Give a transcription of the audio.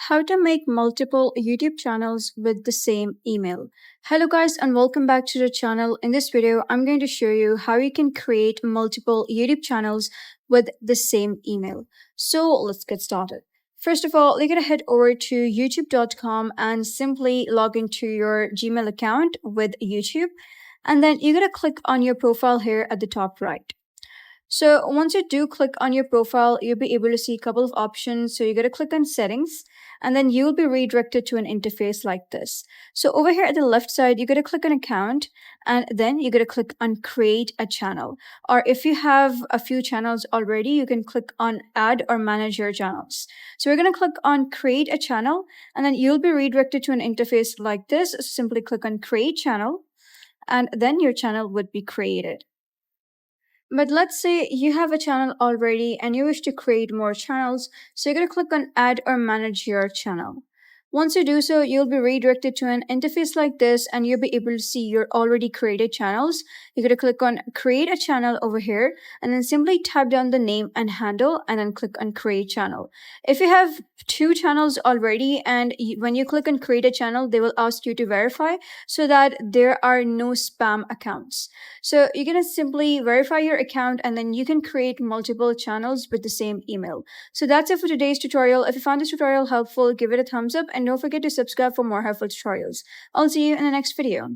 How to make multiple YouTube channels with the same email. Hello guys and welcome back to the channel. In this video, I'm going to show you how you can create multiple YouTube channels with the same email. So let's get started. First of all, you're going to head over to youtube.com and simply log into your Gmail account with YouTube. And then you're going to click on your profile here at the top right. So once you do click on your profile, you'll be able to see a couple of options. So you're going to click on settings and then you'll be redirected to an interface like this. So over here at the left side, you're going to click on account and then you're going to click on create a channel. Or if you have a few channels already, you can click on add or manage your channels. So we're going to click on create a channel and then you'll be redirected to an interface like this. Simply click on create channel and then your channel would be created. But let's say you have a channel already and you wish to create more channels, so you're going to click on add or manage your channel. Once you do so, you'll be redirected to an interface like this and you'll be able to see your already created channels. You're going to click on create a channel over here and then simply type down the name and handle and then click on create channel. If you have two channels already and when you click on create a channel, they will ask you to verify so that there are no spam accounts. So you're going to simply verify your account and then you can create multiple channels with the same email. So that's it for today's tutorial. If you found this tutorial helpful, give it a thumbs up and don't forget to subscribe for more helpful tutorials. I'll see you in the next video.